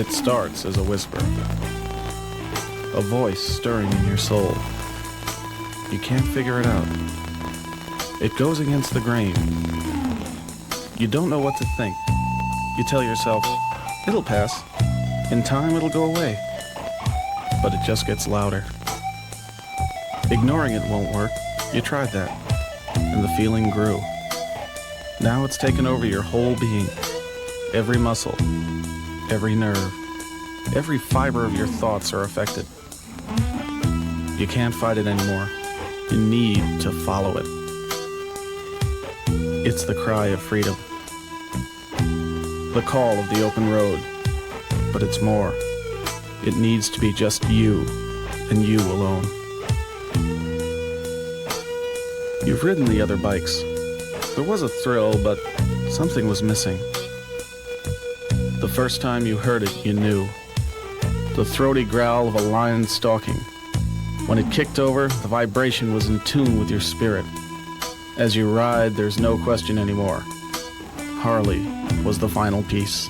It starts as a whisper, a voice stirring in your soul. You can't figure it out. It goes against the grain. You don't know what to think. You tell yourself, it'll pass. In time, it'll go away. But it just gets louder. Ignoring it won't work. You tried that, and the feeling grew. Now it's taken over your whole being. Every muscle, every nerve, every fiber of your thoughts are affected. You can't fight it anymore. You need to follow it. It's the cry of freedom. The call of the open road. But it's more. It needs to be just you, and you alone. You've ridden the other bikes. There was a thrill, but something was missing. The first time you heard it, you knew. The throaty growl of a lion stalking. When it kicked over, the vibration was in tune with your spirit. As you ride, there's no question anymore. Harley was the final piece.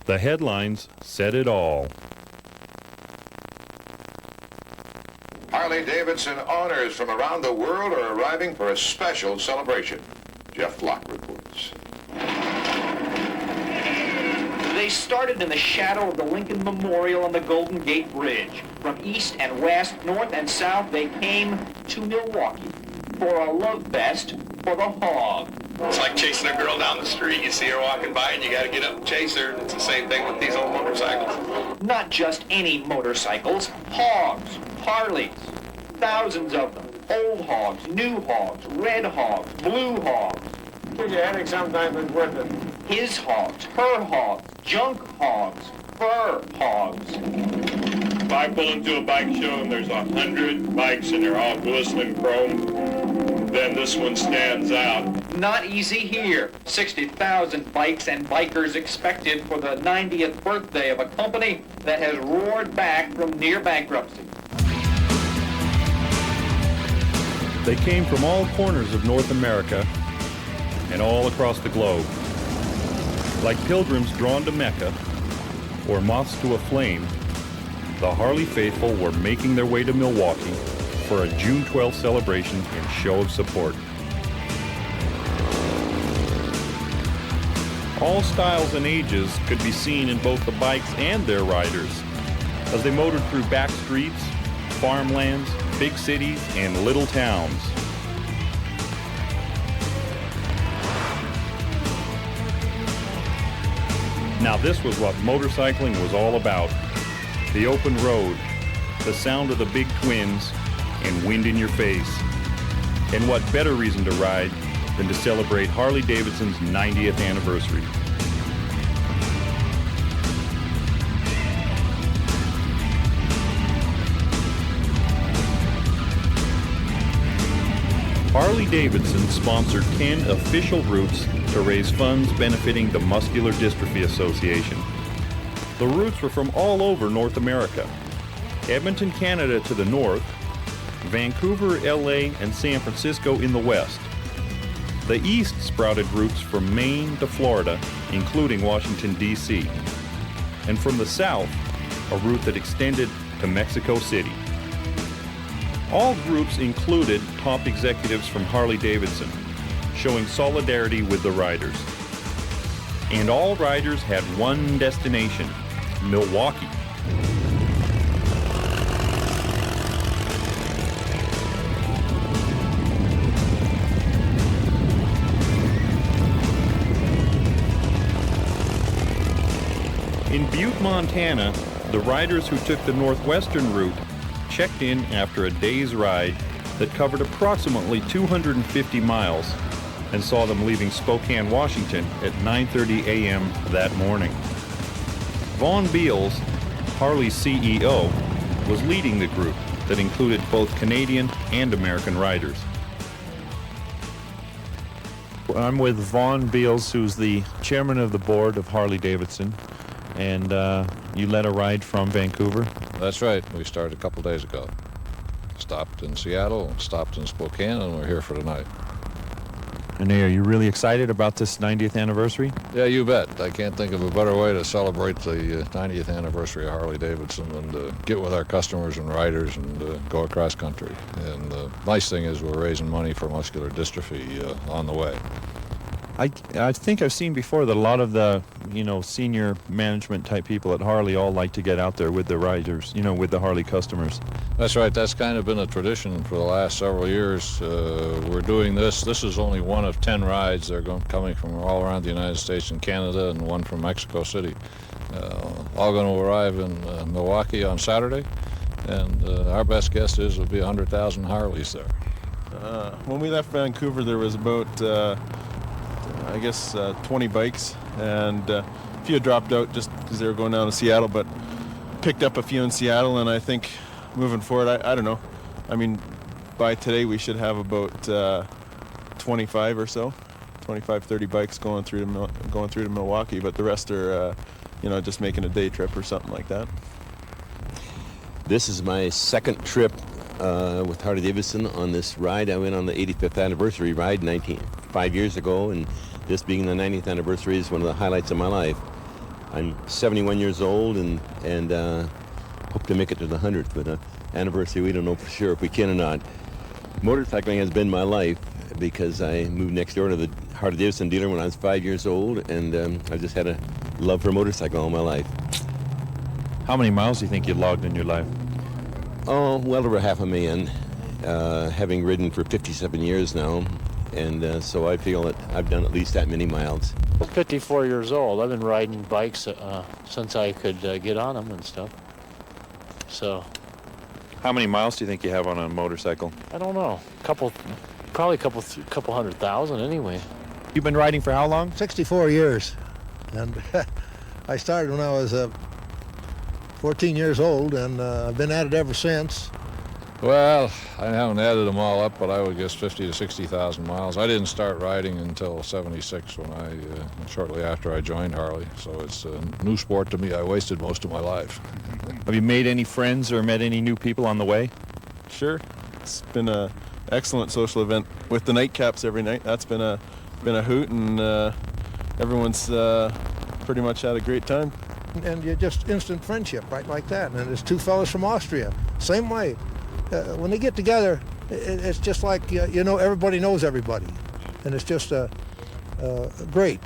The headlines said it all. Harley-Davidson owners from around the world are arriving for a special celebration. Jeff Flock reports. They started in the shadow of the Lincoln Memorial on the Golden Gate Bridge. From east and west, north and south, they came to Milwaukee for a love fest for the hog. It's like chasing a girl down the street. You see her walking by and you got to get up and chase her. It's the same thing with these old motorcycles. Not just any motorcycles, hogs, Harleys, thousands of them. Old hogs, new hogs, red hogs, blue hogs. Gives you a headache sometimes, it's worth it. His hogs, her hogs, junk hogs, fur hogs. If I pull into a bike show and there's 100 bikes and they're all glistening chrome, then this one stands out. Not easy here. 60,000 bikes and bikers expected for the 90th birthday of a company that has roared back from near bankruptcy. They came from all corners of North America and all across the globe. Like pilgrims drawn to Mecca or moths to a flame, the Harley faithful were making their way to Milwaukee for a June 12th celebration and show of support. All styles and ages could be seen in both the bikes and their riders as they motored through back streets, farmlands, big cities, and little towns. Now this was what motorcycling was all about. The open road, the sound of the big twins, and wind in your face. And what better reason to ride than to celebrate Harley-Davidson's 90th anniversary. Harley-Davidson sponsored 10 official routes to raise funds benefiting the Muscular Dystrophy Association. The routes were from all over North America. Edmonton, Canada to the north, Vancouver, LA, and San Francisco in the west. The east sprouted routes from Maine to Florida, including Washington, D.C. And from the south, a route that extended to Mexico City. All groups included top executives from Harley-Davidson, showing solidarity with the riders. And all riders had one destination, Milwaukee. In Butte, Montana, the riders who took the northwestern route checked in after a day's ride that covered approximately 250 miles and saw them leaving Spokane, Washington at 9:30 a.m. that morning. Vaughn Beals, Harley's CEO, was leading the group that included both Canadian and American riders. I'm with Vaughn Beals, who's the chairman of the board of Harley-Davidson, and you led a ride from Vancouver? That's right. We started a couple days ago. Stopped in Seattle, stopped in Spokane, and we're here for tonight. And are you really excited about this 90th anniversary? Yeah, you bet. I can't think of a better way to celebrate the 90th anniversary of Harley-Davidson than to get with our customers and riders and go across country. And the nice thing is we're raising money for muscular dystrophy on the way. I think I've seen before that a lot of the, senior management type people at Harley all like to get out there with the riders, with the Harley customers. That's right. That's kind of been a tradition for the last several years. We're doing this. This is only one of 10 rides. They're coming from all around the United States and Canada, and one from Mexico City. All going to arrive in Milwaukee on Saturday, and our best guess is there'll be 100,000 Harleys there. When we left Vancouver, there was about 20 bikes, and a few had dropped out just because they were going down to Seattle, but picked up a few in Seattle, and I think moving forward, I don't know. I mean, by today we should have about 25 or so, 25, 30 bikes going through to Milwaukee, but the rest are, just making a day trip or something like that. This is my second trip with Harley-Davidson on this ride. I went on the 85th anniversary ride 5 years ago, and this being the 90th anniversary is one of the highlights of my life. I'm 71 years old and hope to make it to the 100th, but anniversary, we don't know for sure if we can or not. Motorcycling has been my life because I moved next door to the Harley-Davidson dealer when I was 5 years old, and I've just had a love for motorcycle all my life. How many miles do you think you logged in your life? Oh, well over 500,000, having ridden for 57 years now, and so I feel that I've done at least that many miles. I'm 54 years old. I've been riding bikes since I could get on them and stuff. So. How many miles do you think you have on a motorcycle? I don't know. Probably a couple 100,000 anyway. You've been riding for how long? 64 years. And I started when I was 14 years old, and I've been at it ever since. Well, I haven't added them all up, but I would guess 50 to 60,000 miles. I didn't start riding until 76 shortly after I joined Harley. So it's a new sport to me. I wasted most of my life. Have you made any friends or met any new people on the way? Sure. It's been a excellent social event with the nightcaps every night. That's been a hoot, and everyone's pretty much had a great time. And you just instant friendship right like that. And there's two fellas from Austria, same way. When they get together, it's just like, everybody knows everybody. And it's just great.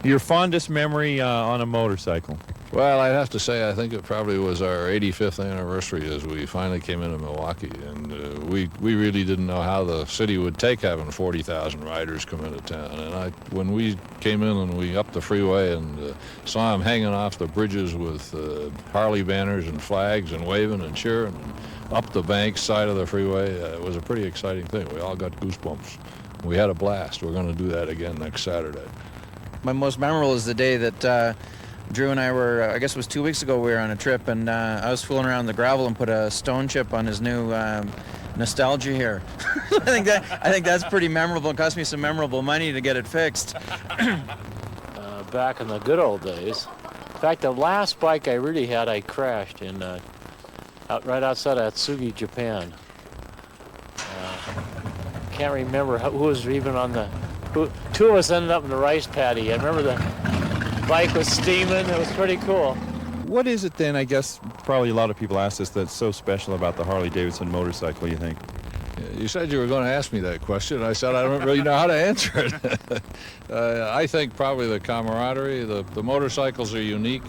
Your fondest memory on a motorcycle? Well, I'd have to say I think it probably was our 85th anniversary as we finally came into Milwaukee, and we really didn't know how the city would take having 40,000 riders come into town. And when we came in and we upped the freeway and saw them hanging off the bridges with Harley banners and flags and waving and cheering and up the bank side of the freeway, it was a pretty exciting thing. We all got goosebumps. We had a blast. We're going to do that again next Saturday. My most memorable is the day that Drew and I were, I guess it was 2 weeks ago, we were on a trip, and I was fooling around the gravel and put a stone chip on his new Nostalgia here. I think that's pretty memorable. It cost me some memorable money to get it fixed. Back in the good old days. In fact, the last bike I really had, I crashed in right outside of Atsugi, Japan. Can't remember who was even on the... Two of us ended up in the rice paddy. I remember the bike was steaming. It was pretty cool. What is it then, I guess, probably a lot of people ask this, that's so special about the Harley-Davidson motorcycle, you think? You said you were going to ask me that question. I said I don't really know how to answer it. I think probably the camaraderie. The motorcycles are unique.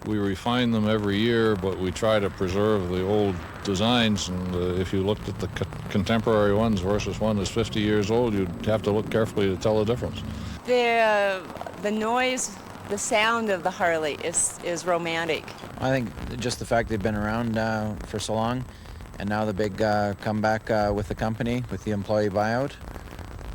We refine them every year, but we try to preserve the old designs. And if you looked at the contemporary ones versus one that's 50 years old, you'd have to look carefully to tell the difference. The noise, the sound of the Harley is romantic. I think just the fact they've been around for so long, and now the big comeback with the company, with the employee buyout,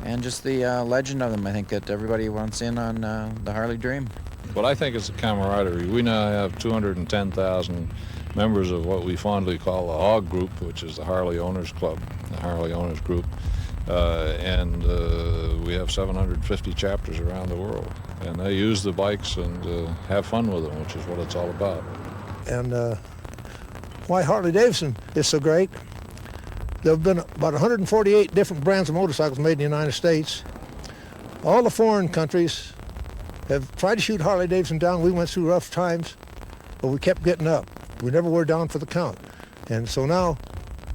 and just the legend of them. I think that everybody wants in on the Harley dream. But I think it's a camaraderie. We now have 210,000 members of what we fondly call the HOG Group, which is the Harley Owners Club, the Harley Owners Group. And we have 750 chapters around the world. And they use the bikes and have fun with them, which is what it's all about. And why Harley-Davidson is so great, there have been about 148 different brands of motorcycles made in the United States. All the foreign countries have tried to shoot Harley-Davidson down. We went through rough times, but we kept getting up. We never were down for the count. And so now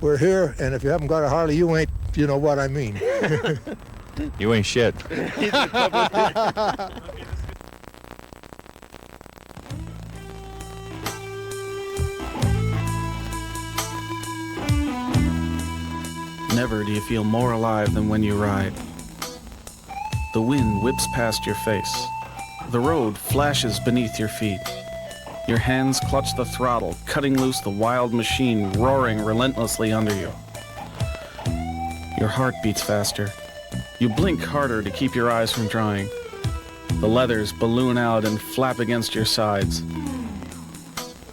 we're here, and if you haven't got a Harley, you ain't, you know what I mean. You ain't shit. Never do you feel more alive than when you ride. The wind whips past your face. The road flashes beneath your feet. Your hands clutch the throttle, cutting loose the wild machine roaring relentlessly under you. Your heart beats faster. You blink harder to keep your eyes from drying. The leathers balloon out and flap against your sides.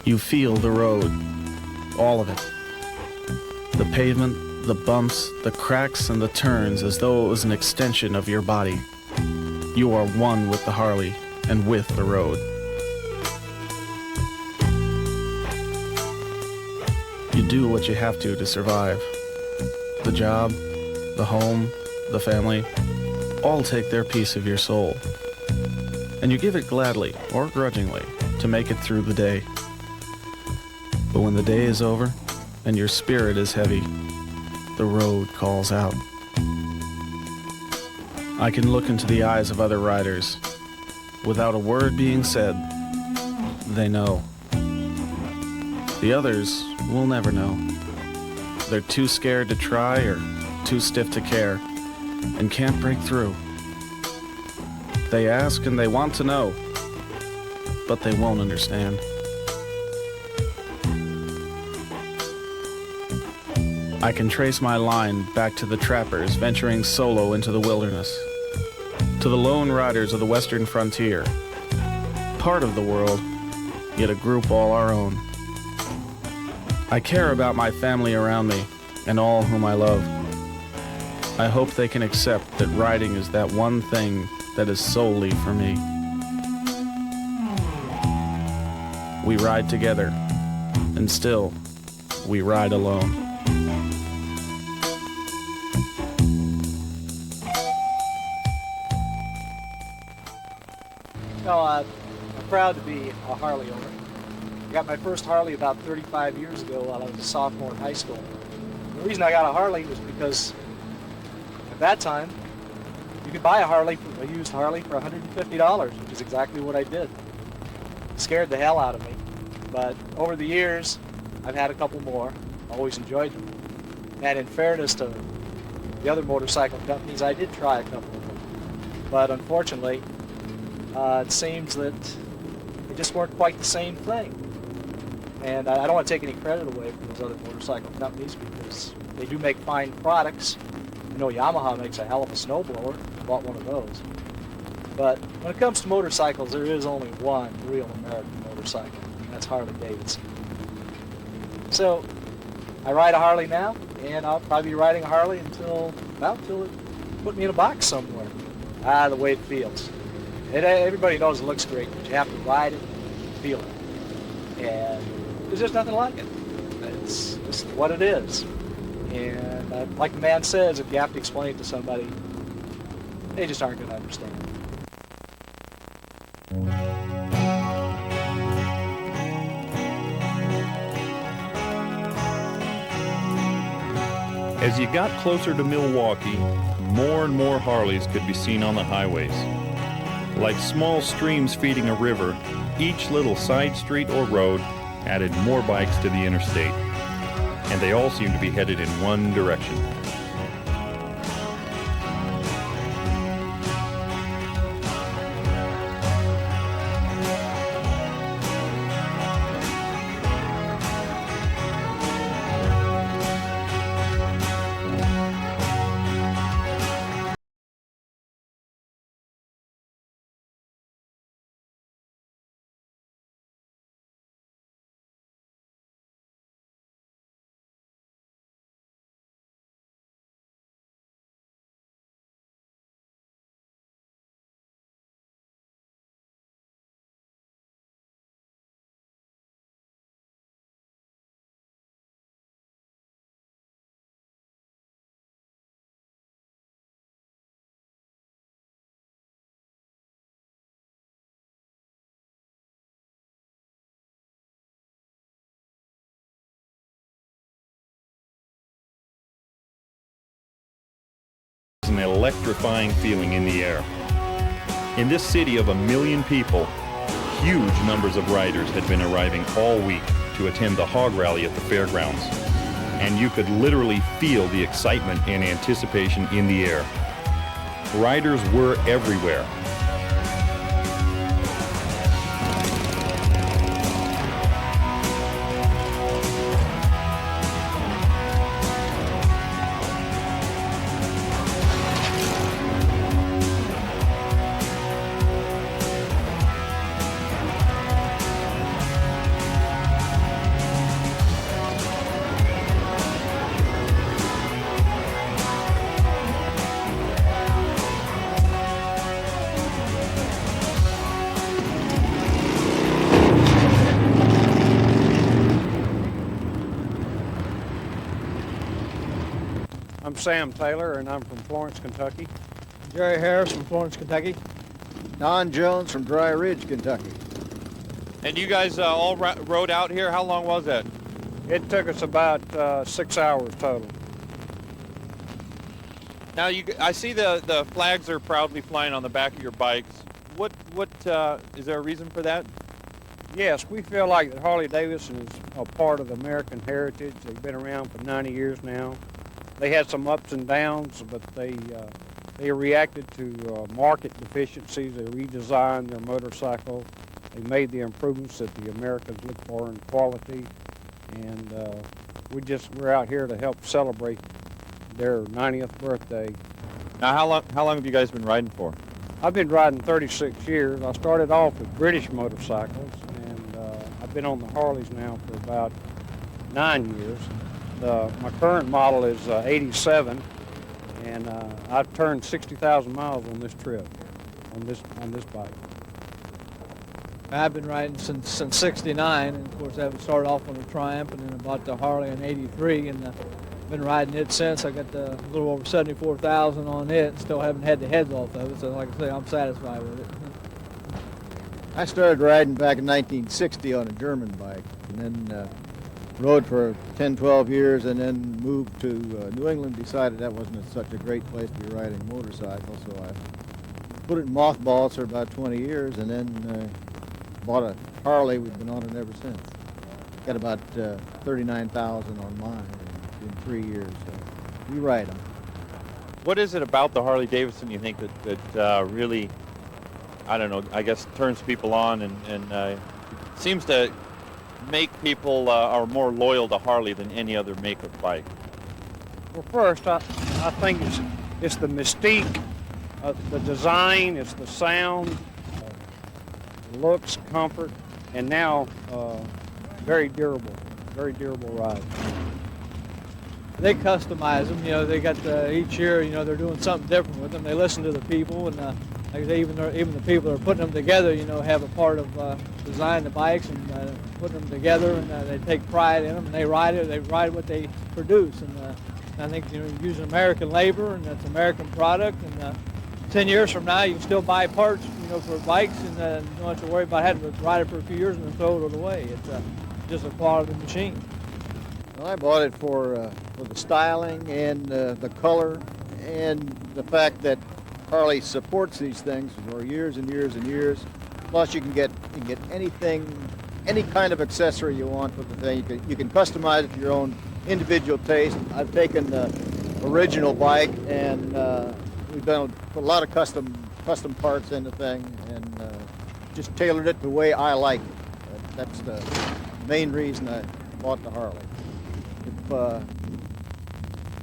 You feel the road, all of it. The pavement, the bumps, the cracks, and the turns as though it was an extension of your body. You are one with the Harley and with the road. You do what you have to survive. The job, the home, the family, all take their piece of your soul. And you give it gladly or grudgingly to make it through the day. But when the day is over and your spirit is heavy, the road calls out. I can look into the eyes of other riders. Without a word being said, they know. The others will never know. They're too scared to try or too stiff to care, and can't break through. They ask and they want to know, but they won't understand. I can trace my line back to the trappers venturing solo into the wilderness, to the lone riders of the western frontier, part of the world, yet a group all our own. I care about my family around me and all whom I love. I hope they can accept that riding is that one thing that is solely for me. We ride together, and still, we ride alone. No, I'm proud to be a Harley owner. I got my first Harley about 35 years ago while I was a sophomore in high school. The reason I got a Harley was because at that time, you could buy a used Harley for $150, which is exactly what I did. It scared the hell out of me. But over the years, I've had a couple more. Always enjoyed them. And in fairness to the other motorcycle companies, I did try a couple of them. But unfortunately, it seems that they just weren't quite the same thing. And I don't want to take any credit away from those other motorcycle companies because they do make fine products. I know Yamaha makes a hell of a snowblower. I bought one of those. But when it comes to motorcycles, there is only one real American motorcycle, and that's Harley Davidson. So I ride a Harley now, and I'll probably be riding a Harley until it put me in a box somewhere. The way it feels. Everybody knows it looks great, but you have to ride it and feel it. And there's just nothing like it. It's just what it is. And like the man says, if you have to explain it to somebody, they just aren't going to understand. As you got closer to Milwaukee, more and more Harleys could be seen on the highways. Like small streams feeding a river, each little side street or road added more bikes to the interstate. And they all seemed to be headed in one direction. An electrifying feeling in the air. In this city of 1 million people, huge numbers of riders had been arriving all week to attend the hog rally at the fairgrounds. And you could literally feel the excitement and anticipation in the air. Riders were everywhere. I'm Sam Taylor, and I'm from Florence, Kentucky. Jerry Harris from Florence, Kentucky. Don Jones from Dry Ridge, Kentucky. And you guys all rode out here? How long was that? It took us about 6 hours total. Now, I see the flags are proudly flying on the back of your bikes. What is there a reason for that? Yes, we feel like that Harley-Davidson is a part of the American heritage. They've been around for 90 years now. They had some ups and downs, but they reacted to market deficiencies. They redesigned their motorcycle. They made the improvements that the Americans look for in quality, and we're out here to help celebrate their 90th birthday. Now, how long have you guys been riding for? I've been riding 36 years. I started off with British motorcycles, and I've been on the Harleys now for about 9 years. My current model is 87, and I've turned 60,000 miles on this trip, on this bike. I've been riding since '69, and of course I started off on a Triumph, and then I bought the Harley in '83, and been riding it since. I got a little over 74,000 on it, and still haven't had the heads off of it. So like I say, I'm satisfied with it. I started riding back in 1960 on a German bike, and then rode for 10, 12 years, and then moved to New England. Decided that wasn't such a great place to be riding a motorcycle, so I put it in mothballs for about 20 years, and then bought a Harley. We've been on it ever since. Got about 39,000 on mine in 3 years. So we ride them. What is it about the Harley Davidson you think that really, I don't know, I guess turns people on and seems to make people are more loyal to Harley than any other make of bike? Well, first, I think it's the mystique, the design, it's the sound, looks, comfort, and now very durable ride. They customize them, you know. They got each year, you know, they're doing something different with them. They listen to the people, and like I say, even the people that are putting them together, you know, have a part of designing the bikes and putting them together, and they take pride in them. And they ride it. They ride what they produce, and I think, you know, using American labor, and it's American product. And 10 years from now, you can still buy parts, you know, for bikes, and you don't have to worry about having to ride it for a few years and then throw it away. It's just a quality machine. Well, I bought it for the styling and the color, and the fact that Harley supports these things for years and years and years. Plus, you can get anything, any kind of accessory you want with the thing. You can customize it to your own individual taste. I've taken the original bike, and we've done a lot of custom parts in the thing, and just tailored it the way I like it. That's the main reason I bought the Harley.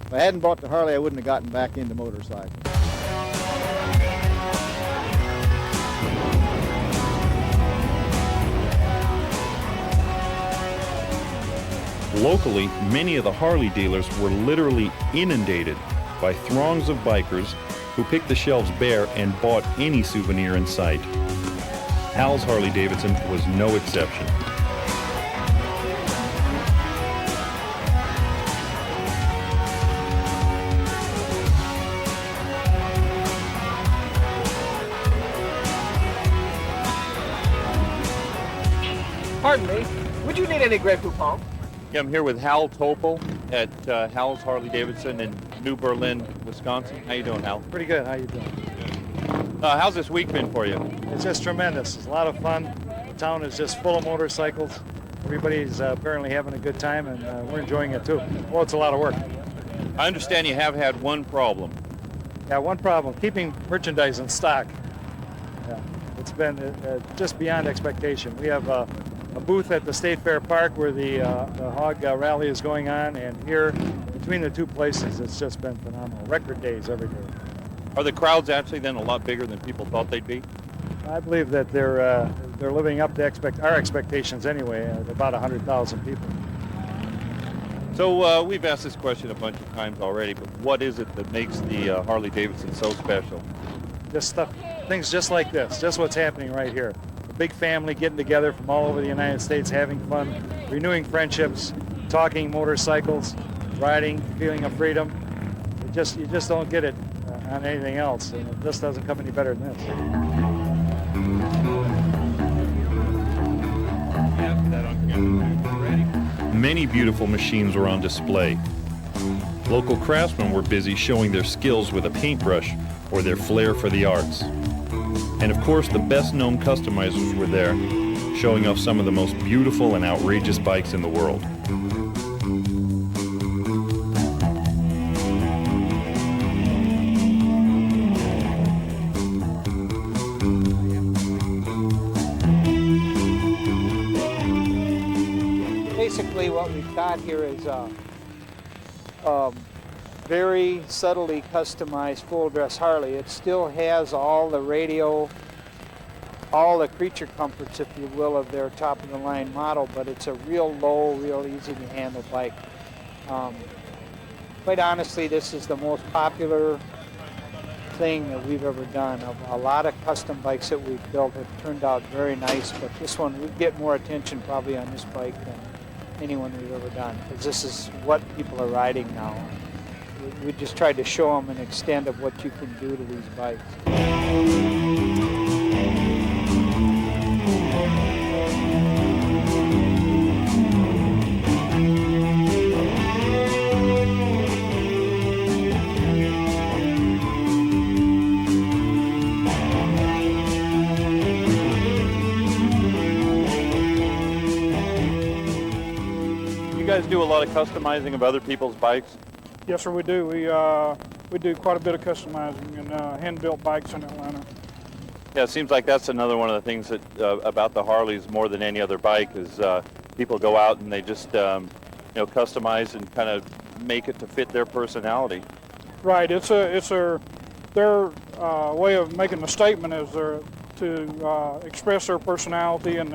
If I hadn't bought the Harley, I wouldn't have gotten back into motorcycling. Locally, many of the Harley dealers were literally inundated by throngs of bikers who picked the shelves bare and bought any souvenir in sight. Hal's Harley Davidson was no exception. Pardon me, would you need any grapefruit pulp? Yeah, I'm here with Hal Topol at Hal's Harley Davidson in New Berlin, Wisconsin. How you doing, Hal? Pretty good. How you doing? How's this week been for you? It's just tremendous. It's a lot of fun. The town is just full of motorcycles. Everybody's apparently having a good time, and we're enjoying it too. Well, it's a lot of work. I understand you have had one problem. Yeah, one problem: keeping merchandise in stock. Yeah, it's been just beyond expectation. We have a booth at the State Fair Park where the hog rally is going on, and here between the two places, it's just been phenomenal. Record days every day. Are the crowds actually then a lot bigger than people thought they'd be? I believe that they're living up to our expectations anyway. About 100,000 people. So we've asked this question a bunch of times already, but what is it that makes the Harley Davidson so special? Just stuff, things just like this, just what's happening right here. A big family getting together from all over the United States, having fun, renewing friendships, talking motorcycles, riding, feeling of freedom. You just don't get it on anything else, and it just doesn't come any better than this. Many beautiful machines were on display. Local craftsmen were busy showing their skills with a paintbrush or their flair for the arts. And of course, the best-known customizers were there, showing off some of the most beautiful and outrageous bikes in the world. Basically, what we've got here is very subtly customized full-dress Harley. It still has all the radio, all the creature comforts, if you will, of their top-of-the-line model, but it's a real low, real easy-to-handle bike. Quite honestly, this is the most popular thing that we've ever done. A lot of custom bikes that we've built have turned out very nice, but this one, we get more attention probably on this bike than anyone we've ever done, because this is what people are riding now. We just tried to show them an extent of what you can do to these bikes. do a lot of customizing of other people's bikes? Yes, sir, we do. We do quite a bit of customizing and hand-built bikes in Atlanta. Yeah, it seems like that's another one of the things that about the Harleys more than any other bike is people go out and they just customize and kind of make it to fit their personality. Right. It's their way of making a statement is to express their personality and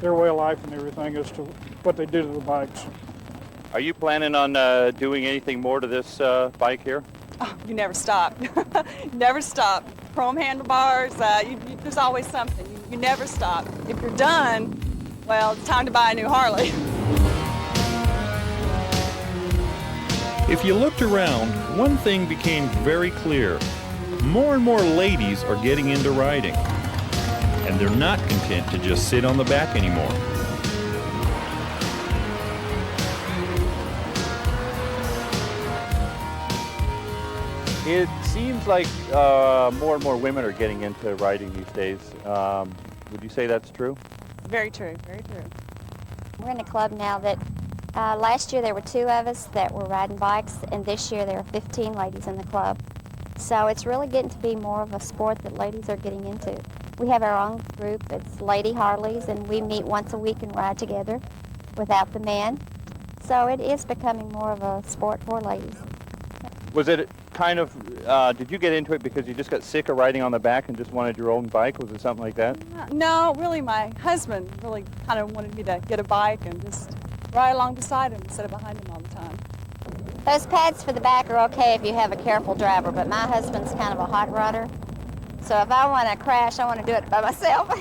their way of life and everything as to what they do to the bikes. Are you planning on doing anything more to this bike here? Oh, you never stop. Never stop. Chrome handlebars, there's always something. You never stop. If you're done, well, it's time to buy a new Harley. If you looked around, one thing became very clear. More and more ladies are getting into riding, and they're not content to just sit on the back anymore. It seems like more and more women are getting into riding these days. Would you say that's true? Very true, very true. We're in a club now that last year there were 2 of us that were riding bikes, and this year there are 15 ladies in the club. So it's really getting to be more of a sport that ladies are getting into. We have our own group, it's Lady Harleys, and we meet once a week and ride together without the men. So it is becoming more of a sport for ladies. Was it kind of, did you get into it because you just got sick of riding on the back and just wanted your own bike? Was it something like that? No, really, my husband really kind of wanted me to get a bike and just ride along beside him instead of behind him all the time. Those pads for the back are okay if you have a careful driver, but my husband's kind of a hot rodder. So if I want to crash, I want to do it by myself.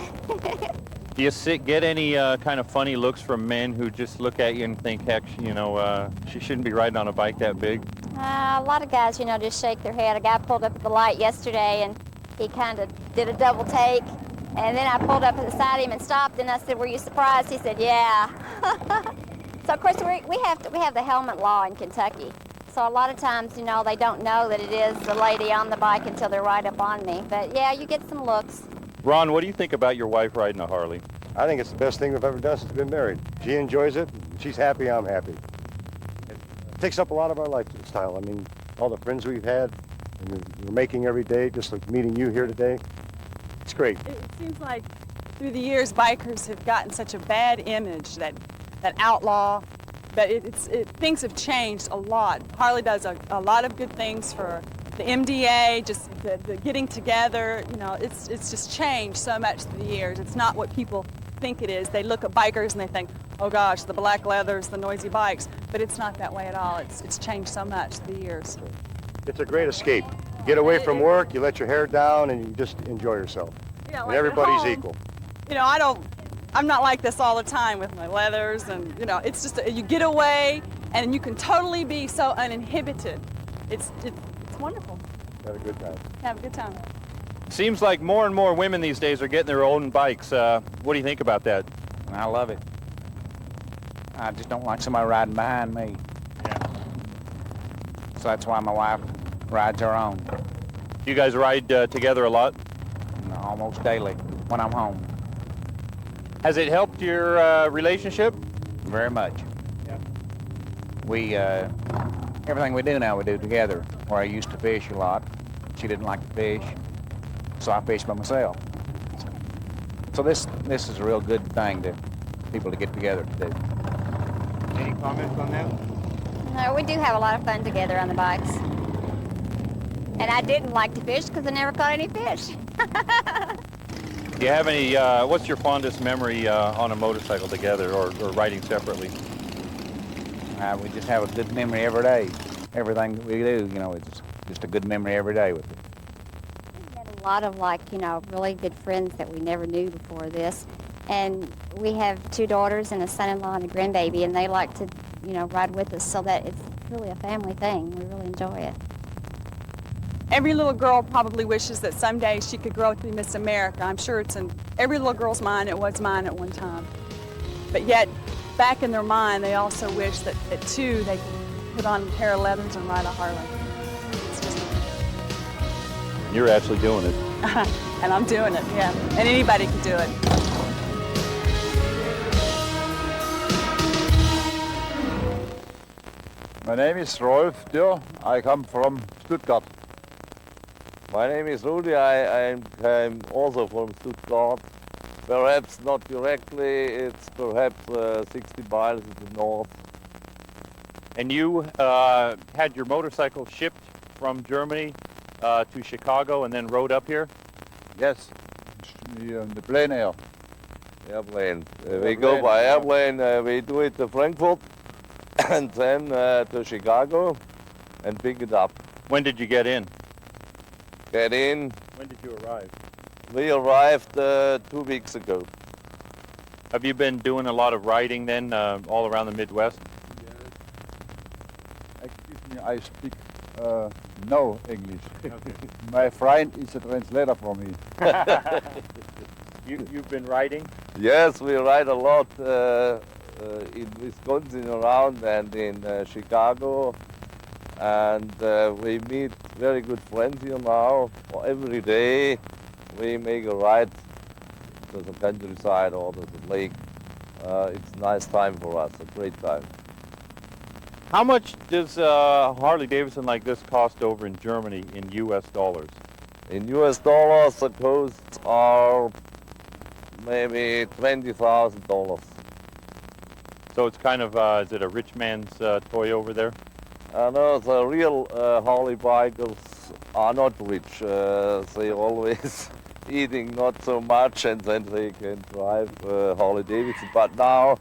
Do you get any kind of funny looks from men who just look at you and think, heck, she shouldn't be riding on a bike that big? A lot of guys, just shake their head. A guy pulled up at the light yesterday, and he kind of did a double take. And then I pulled up beside him and stopped, and I said, "Were you surprised?" He said, "Yeah." So, of course, we have the helmet law in Kentucky. So a lot of times, they don't know that it is the lady on the bike until they're right up on me. But, yeah, you get some looks. Ron, what do you think about your wife riding a Harley? I think it's the best thing we've ever done since we've been married. She enjoys it. She's happy. I'm happy. It takes up a lot of our lifestyle. I mean, all the friends we've had and we're making every day, just like meeting you here today. It's great. It seems like through the years, bikers have gotten such a bad image that outlaw, but things have changed a lot. Harley does a lot of good things for the MDA, just the getting together. It's just changed so much through the years. It's not what people think it is. They look at bikers and they think, oh gosh, the black leathers, the noisy bikes, but it's not that way at all. It's changed so much through the years. It's a great escape. You get away from work, you let your hair down, and you just enjoy yourself. Yeah, and like everybody's at home, equal. I'm not like this all the time with my leathers, and it's just you get away and you can totally be so uninhibited. It's wonderful. Have a good time. Have a good time. Seems like more and more women these days are getting their own bikes. What do you think about that? I love it. I just don't like somebody riding behind me. Yeah. So that's why my wife rides her own. You guys ride together a lot? Almost daily when I'm home. Has it helped your relationship? Very much. Yeah. We, everything we do now we do together. Where I used to fish a lot. She didn't like to fish, so I fish by myself. So this is a real good thing to people to get together to do. Any comments on that? No, we do have a lot of fun together on the bikes. And I didn't like to fish because I never caught any fish. Do you have any, what's your fondest memory on a motorcycle together or riding separately? We just have a good memory every day. Everything that we do, it's just a good memory every day with it. We had a lot of really good friends that we never knew before this. And we have 2 daughters and a son-in-law and a grandbaby, and they like to, ride with us, so that it's really a family thing. We really enjoy it. Every little girl probably wishes that someday she could grow up to be Miss America. I'm sure it's in every little girl's mind. It was mine at one time. But yet, back in their mind, they also wish that too they could put on a pair of leathers and ride a Harley. It's just... You're actually doing it. And I'm doing it, yeah. And anybody can do it. My name is Rolf Dürr. I come from Stuttgart. My name is Rudi. I'm also from Stuttgart. Perhaps not directly. It's perhaps 60 miles to the north. And you had your motorcycle shipped from Germany to Chicago and then rode up here? Yes, the plane air. Airplane. We go by airplane. We do it to Frankfurt and then to Chicago and pick it up. When did you get in? Get in. When did you arrive? We arrived 2 weeks ago. Have you been doing a lot of riding then all around the Midwest? Excuse me, I speak no English. Okay. My friend is a translator for me. You've been riding? Yes, we ride a lot in Wisconsin around and in Chicago. And we meet very good friends here now. Every day we make a ride to the countryside or to the lake. It's a nice time for us, a great time. How much does a Harley Davidson like this cost over in Germany in US dollars? In US dollars, the costs are maybe $20,000. So it's kind of, is it a rich man's toy over there? No, the real Harley bikers are not rich. They always eating not so much and then they can drive Harley Davidson. But now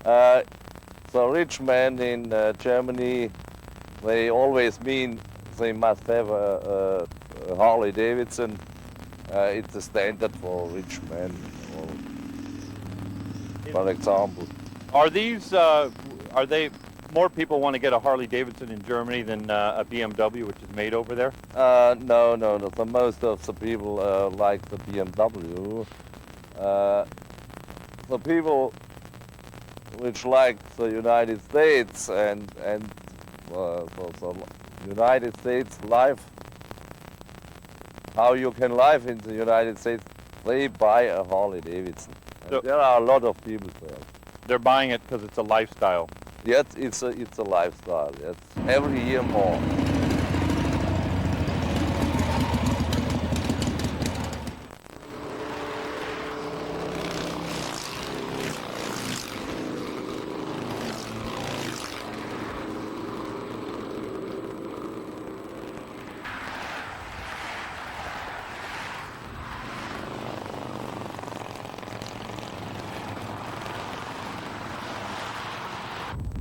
the rich men in Germany, they always mean they must have a Harley Davidson. It's a standard for rich men, for example. Are these, are they, more people want to get a Harley Davidson in Germany than a BMW, which is made over there? No. The most of the people like the BMW. The people which like the United States and the United States life, how you can live in the United States, they buy a Harley Davidson. So there are a lot of people there. They're buying it because it's a lifestyle. Yes, it's a lifestyle. Yes, every year more.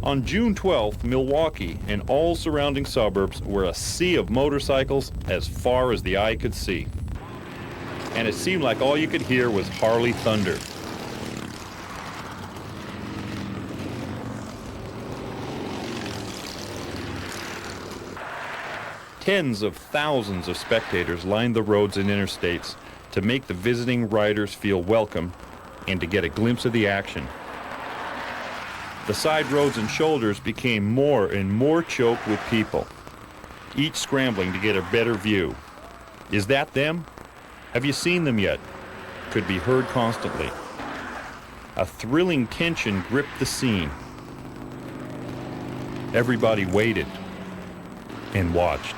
On June 12th, Milwaukee and all surrounding suburbs were a sea of motorcycles as far as the eye could see. And it seemed like all you could hear was Harley thunder. Tens of thousands of spectators lined the roads and interstates to make the visiting riders feel welcome and to get a glimpse of the action. The side roads and shoulders became more and more choked with people, each scrambling to get a better view. Is that them? Have you seen them yet? Could be heard constantly. A thrilling tension gripped the scene. Everybody waited and watched.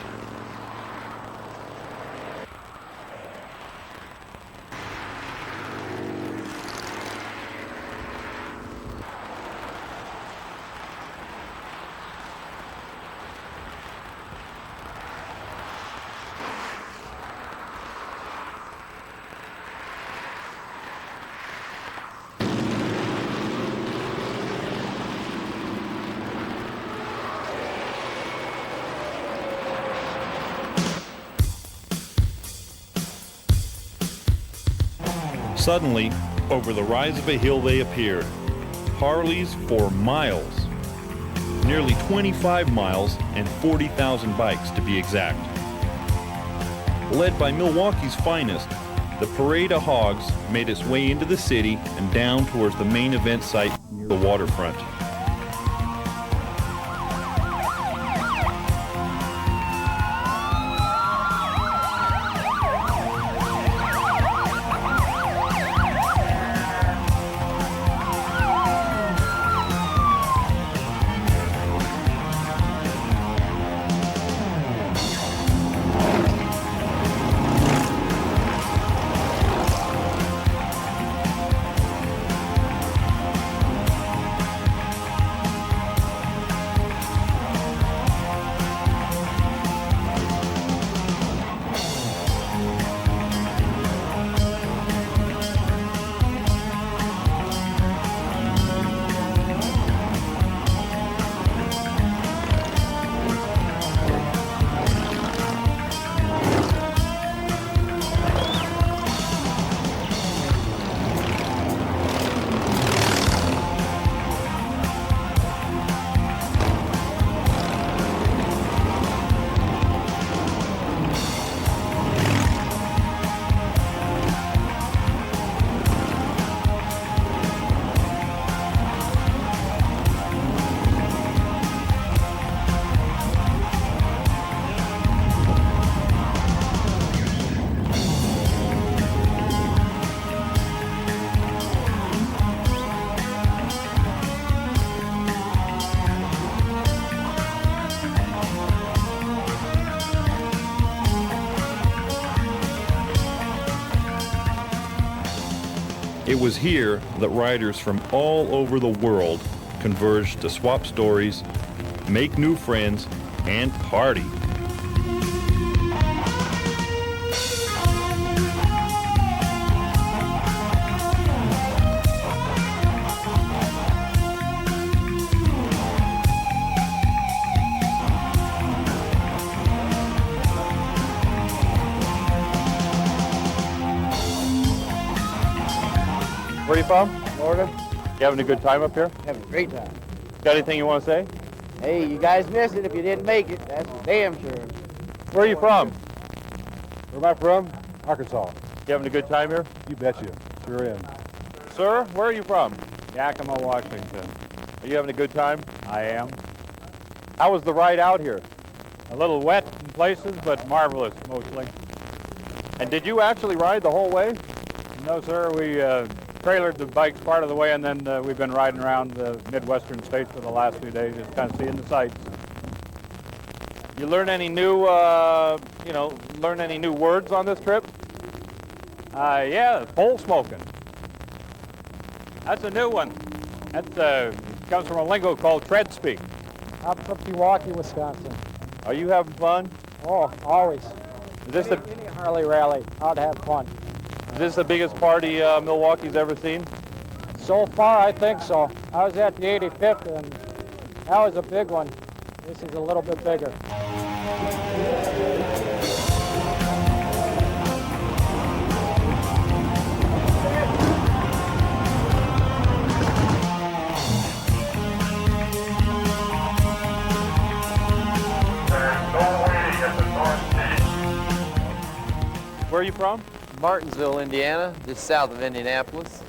Suddenly, over the rise of a hill they appeared. Harleys for miles. Nearly 25 miles and 40,000 bikes to be exact. Led by Milwaukee's finest, the parade of hogs made its way into the city and down towards the main event site, the waterfront. It was here that riders from all over the world converged to swap stories, make new friends, and party. Where are you from? Florida. You having a good time up here? Having a great time. Got anything you want to say? Hey, you guys missed it if you didn't make it. That's for damn sure. Where are you from? Where am I from? Arkansas. You having a good time here? You betcha. Sure am. Sir, where are you from? Yakima, Washington. Are you having a good time? I am. How was the ride out here? A little wet in places, but marvelous mostly. And did you actually ride the whole way? No, sir. We trailered the bikes part of the way, and then we've been riding around the Midwestern states for the last few days, just kind of seeing the sights. You learn any new, learn any new words on this trip? Yeah, pole smoking. That's a new one. That comes from a lingo called tread speak. I'm from Milwaukee, Wisconsin. Are you having fun? Oh, always. Is this any Harley rally, I'd have fun. Is this the biggest party Milwaukee's ever seen? So far, I think so. I was at the 85th, and that was a big one. This is a little bit bigger. Where are you from? Martinsville, Indiana, just south of Indianapolis.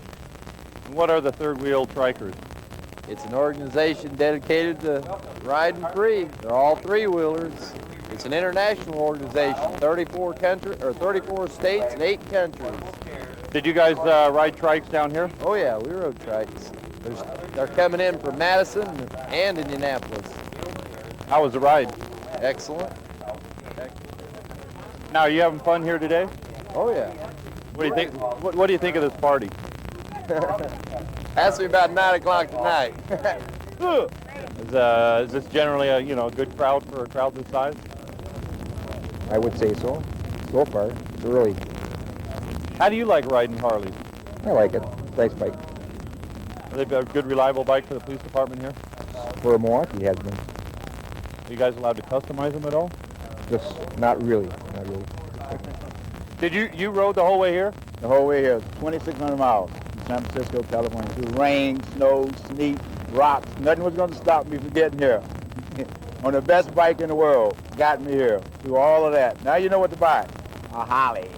And what are the third-wheel trikers? It's an organization dedicated to riding free. They're all three-wheelers. It's an international organization, 34 states and 8 countries. Did you guys ride trikes down here? Oh yeah, we rode trikes. They're coming in from Madison and Indianapolis. How was the ride? Excellent. Now, are you having fun here today? Oh yeah. What do you think? What do you think of this party? Ask me about 9 o'clock tonight. Is this generally a good crowd for a crowd this size? I would say so. So far, it's really. How do you like riding Harleys? I like it. Nice bike. Are they a good, reliable bike for the police department here? For Milwaukee, has been. Are you guys allowed to customize them at all? Just not really. Not really. Did you rode the whole way here? The whole way here, 2,600 miles from San Francisco, California. Through rain, snow, sleet, rocks. Nothing was going to stop me from getting here. On the best bike in the world, got me here. Through all of that. Now you know what to buy. A Harley.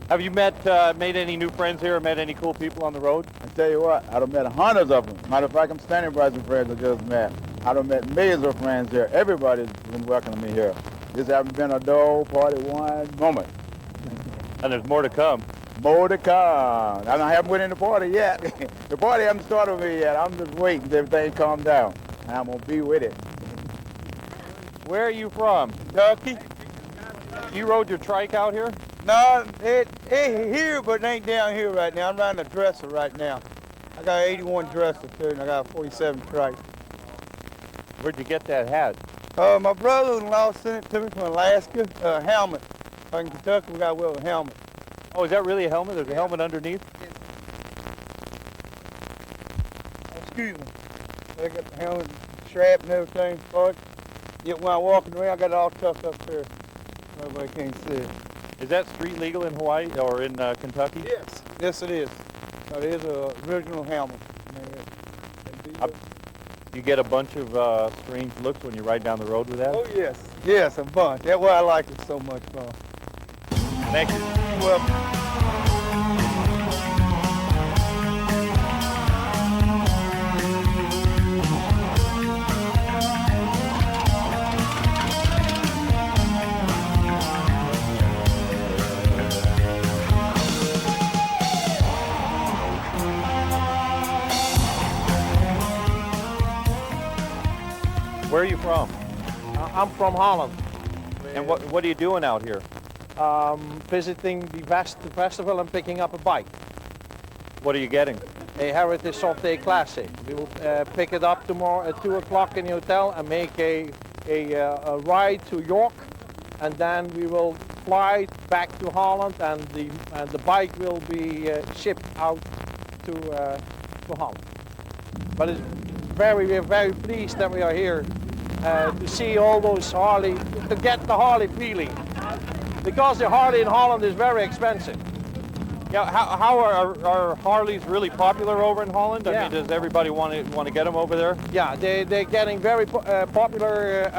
Have you made any new friends here or met any cool people on the road? I tell you what, I've met hundreds of them. Matter of fact, I'm standing by some friends I just met. I've met millions of friends here. Everybody's been welcoming me here. This hasn't been a dull party one moment. And there's more to come. More to come. I haven't went in the party yet. The party hasn't started with me yet. I'm just waiting till everything calms down. And I'm going to be with it. Where are you from? Kentucky. You rode your trike out here? No, it here, but it ain't down here right now. I'm riding a dresser right now. I got an 81 dresser too, and I got a 47 trike. Where'd you get that hat? My brother-in-law sent it to me from Alaska. A helmet. In Kentucky, we got to wear a helmet. Oh, is that really a helmet? There's a helmet underneath? Excuse me. I got the helmet, strap and everything for it. Yet when I'm walking around, I got it all tucked up there. Nobody can't see it. Is that street legal in Hawaii or in Kentucky? Yes. Yes, it is. It is an original helmet. You get a bunch of strange looks when you ride down the road with that? Oh, yes. Yes, a bunch. That's why I like it so much more. Thank you. You're welcome. Where are you from? I'm from Holland. And what are you doing out here? Visiting the festival and picking up a bike. What are you getting? A Heritage Soft-Day Classic. We will pick it up tomorrow at 2 o'clock in the hotel and make a ride to York, and then we will fly back to Holland, and the bike will be shipped out to Holland. But we're very pleased that we are here to see all those Harley, to get the Harley feeling, because the Harley in Holland is very expensive. Yeah, how are Harleys really popular over in Holland? I Yeah. mean, does everybody want to get them over there? Yeah, they're getting very popular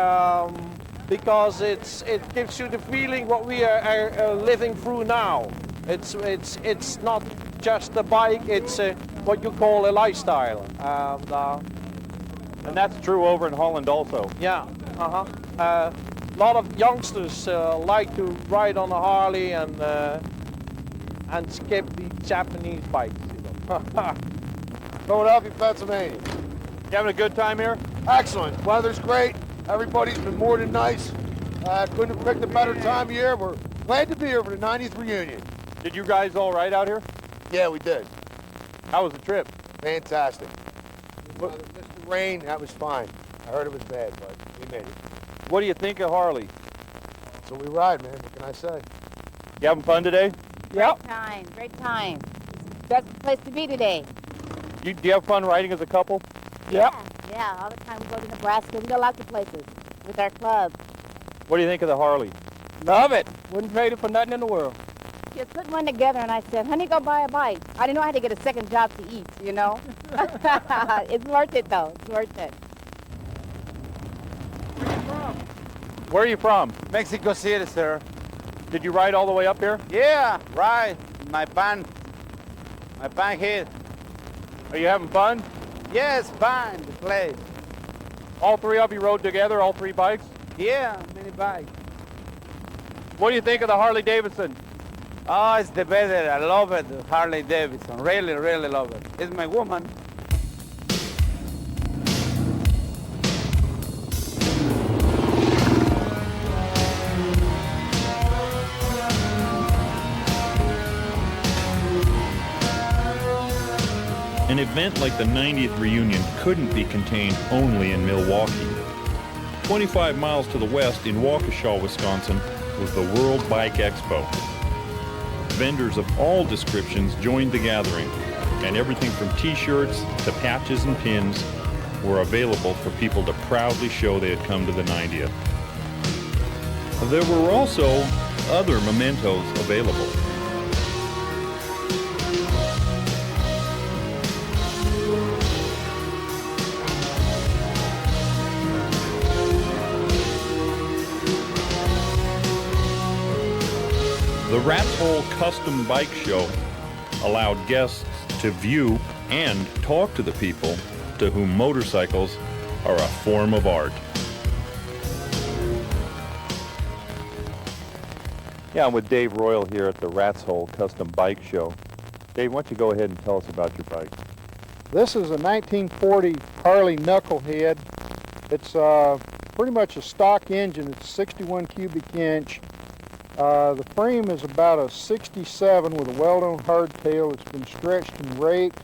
because it gives you the feeling what we are living through now. It's not just a bike; it's what you call a lifestyle. And that's true over in Holland also. Yeah. A lot of youngsters like to ride on a Harley and skip the Japanese bikes. Philadelphia, Pennsylvania. You having a good time here? Excellent. Weather's great. Everybody's been more than nice. Couldn't have picked a better time of year. We're glad to be here for the 90th reunion. Did you guys all right out here? Yeah, we did. How was the trip? Fantastic. Missed the rain, that was fine. I heard it was bad, but we made it. What do you think of Harley? So we ride, man. What can I say? You having fun today? Yep. Great time. That's the place to be today. Do you have fun riding as a couple? Yep. Yeah, all the time we go to Nebraska. We go lots of places with our club. What do you think of the Harley? Love it. Wouldn't trade it for nothing in the world. Just put one together, and I said, honey, go buy a bike. I didn't know I had to get a second job to eat, you know? It's worth it, though. It's worth it. Where are you from? Mexico City, sir. Did you ride all the way up here? Yeah, right. My pan here. Are you having fun? Yes, fun, the place. All three of you rode together, all three bikes? Yeah, many bikes. What do you think of the Harley Davidson? Oh, it's the better. I love it, the Harley Davidson. Really, really love it. It's my woman. An event like the 90th reunion couldn't be contained only in Milwaukee. 25 miles to the west in Waukesha, Wisconsin, was the World Bike Expo. Vendors of all descriptions joined the gathering, and everything from t-shirts to patches and pins were available for people to proudly show they had come to the 90th. There were also other mementos available. The Rat's Hole Custom Bike Show allowed guests to view and talk to the people to whom motorcycles are a form of art. Yeah, I'm with Dave Royal here at the Rat's Hole Custom Bike Show. Dave, why don't you go ahead and tell us about your bike? This is a 1940 Harley Knucklehead. It's pretty much a stock engine. It's 61 cubic inch. The frame is about a 67 with a weld-on hardtail. It's been stretched and raked.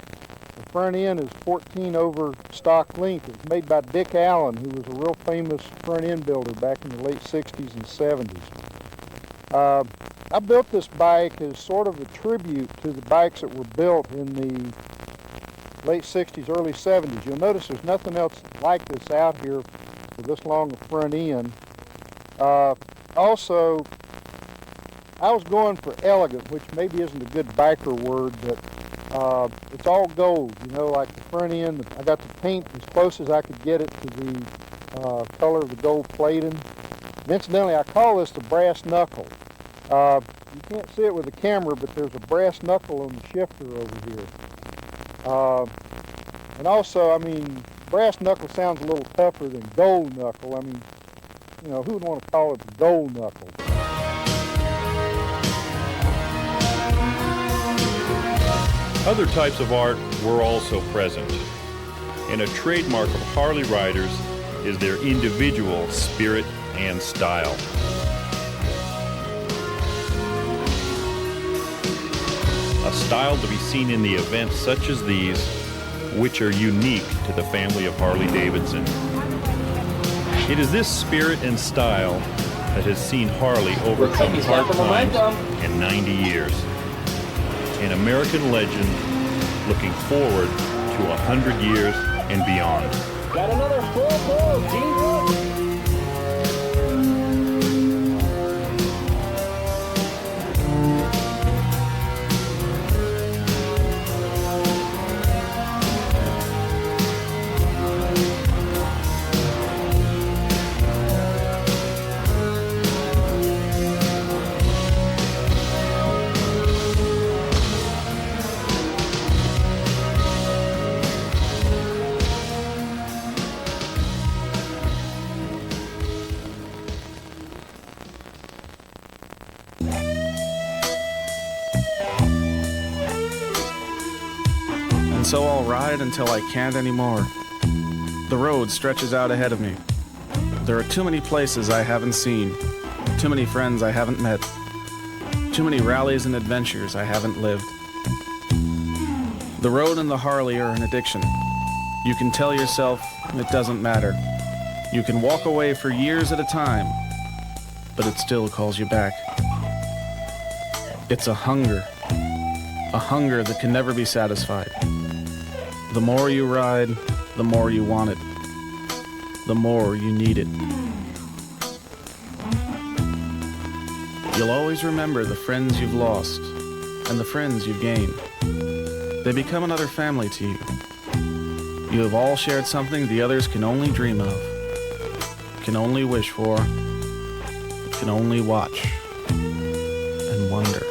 The front end is 14 over stock length. It was made by Dick Allen, who was a real famous front end builder back in the late 60s and 70s. I built this bike as sort of a tribute to the bikes that were built in the late 60s, early 70s. You'll notice there's nothing else like this out here with this long a front end. Also, I was going for elegant, which maybe isn't a good biker word, but it's all gold, you know, like the front end. I got the paint as close as I could get it to the color of the gold plating. And incidentally, I call this the brass knuckle. You can't see it with the camera, but there's a brass knuckle on the shifter over here. And also, I mean, brass knuckle sounds a little tougher than gold knuckle. I mean, you know, who would want to call it the gold knuckle? Other types of art were also present, and a trademark of Harley riders is their individual spirit and style. a style to be seen in the events such as these, which are unique to the family of Harley-Davidson. It is this spirit and style that has seen Harley overcome hard times in 90 years. An American legend looking forward to 100 years and beyond. Got another full pull, teamwork. So I'll ride until I can't anymore. The road stretches out ahead of me. There are too many places I haven't seen, too many friends I haven't met, too many rallies and adventures I haven't lived. The road and the Harley are an addiction. You can tell yourself it doesn't matter. You can walk away for years at a time, but it still calls you back. It's a hunger that can never be satisfied. The more you ride, the more you want it, the more you need it. You'll always remember the friends you've lost and the friends you've gained. They become another family to you. You have all shared something the others can only dream of, can only wish for, can only watch and wonder.